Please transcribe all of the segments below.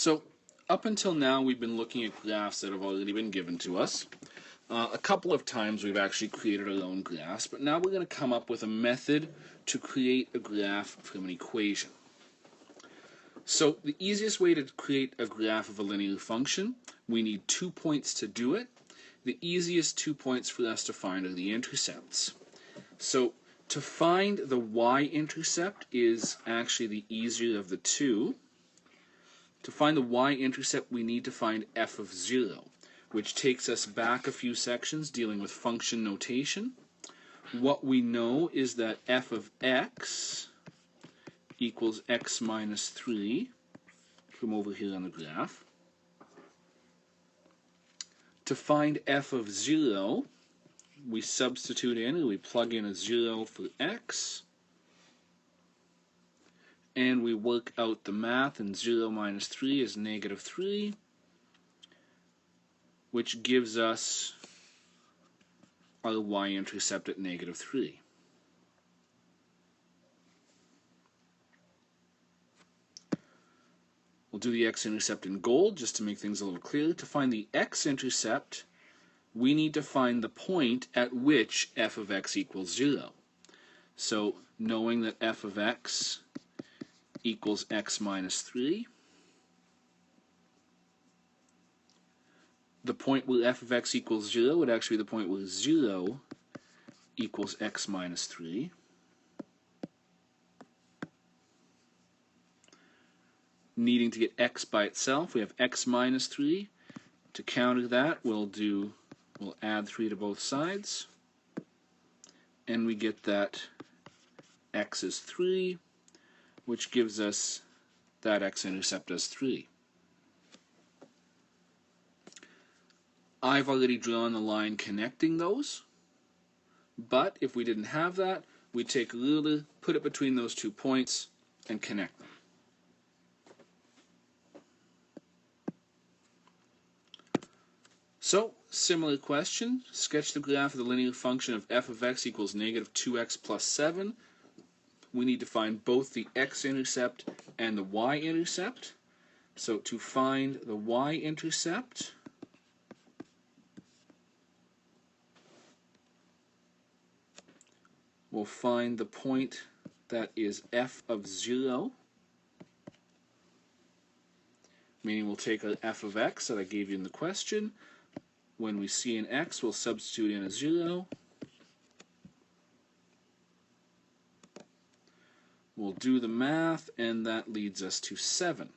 So up until now, we've been looking at graphs that have already been given to us. A couple of times we've actually created our own graphs, but now we're going to come up with a method to create a graph from an equation. So the easiest way to create a graph of a linear function, we need 2 points to do it. The easiest 2 points for us to find are the intercepts. So to find the y-intercept is actually the easier of the two. To find the y-intercept, we need to find f of 0, which takes us back a few sections dealing with function notation. What we know is that f of x equals x minus 3 from over here on the graph. To find f of 0, we substitute in, or we plug in a 0 for x, and we work out the math, and 0 minus 3 is negative 3, which gives us our y-intercept at negative 3. We'll do the x-intercept in gold just to make things a little clearer. To find the x-intercept, we need to find the point at which f of x equals 0. So knowing that f of x equals x minus 3, the point where f of x equals 0 would actually be the point where 0 equals x minus 3. Needing to get x by itself, we have x minus 3. To counter that, we'll add 3 to both sides, and we get that x is 3, which gives us that x-intercept as 3. I've already drawn the line connecting those, but if we didn't have that, we'd take a ruler, put it between those 2 points, and connect them. So, similar question, sketch the graph of the linear function of f of x equals negative 2x plus 7. We need to find both the x-intercept and the y-intercept. So to find the y-intercept, we'll find the point that is f of 0, meaning we'll take our f of x that I gave you in the question. When we see an x, we'll substitute in a 0. We'll do the math, and that leads us to 7.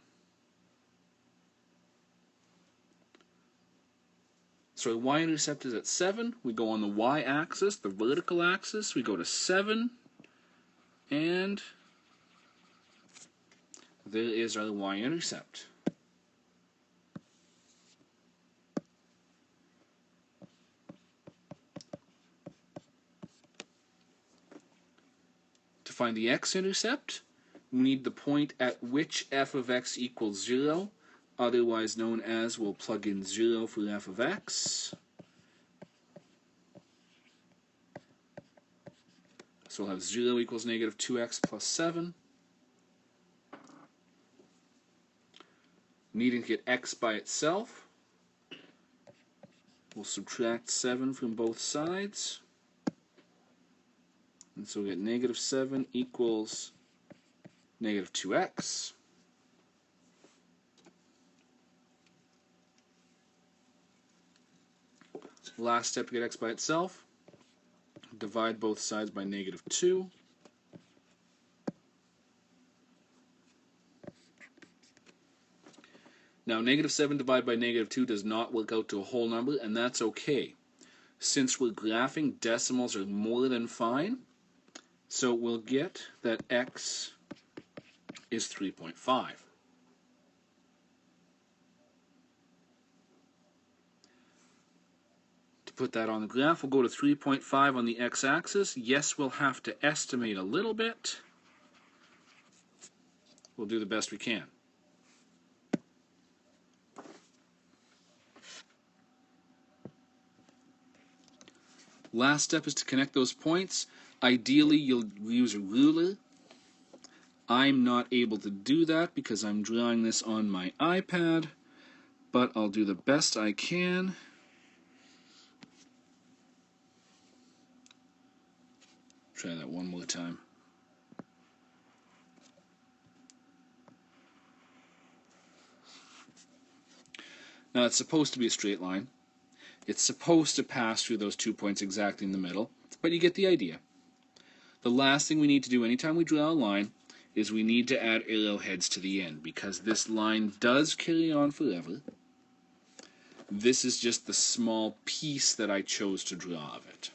So the y-intercept is at 7. We go on the y-axis, the vertical axis. We go to 7, and there is our y-intercept. To find the x-intercept, we need the point at which f of x equals 0, otherwise known as, we'll plug in 0 for f of x. So we'll have 0 equals negative 2x plus 7. Needing to get x by itself, we'll subtract 7 from both sides. And so we get negative 7 equals negative 2x. Last step to get x by itself, divide both sides by negative 2. Now negative 7 divided by negative 2 does not work out to a whole number, and that's okay. Since we're graphing, decimals are more than fine. So we'll get that x is 3.5. To put that on the graph, we'll go to 3.5 on the x-axis. Yes, we'll have to estimate a little bit. We'll do the best we can. Last step is to connect those points. Ideally, you'll use a ruler. I'm not able to do that because I'm drawing this on my iPad, but I'll do the best I can. Try that one more time. Now it's supposed to be a straight line. It's supposed to pass through those 2 points exactly in the middle, but you get the idea. The last thing we need to do anytime we draw a line is we need to add arrowheads to the end, because this line does carry on forever. This is just the small piece that I chose to draw of it.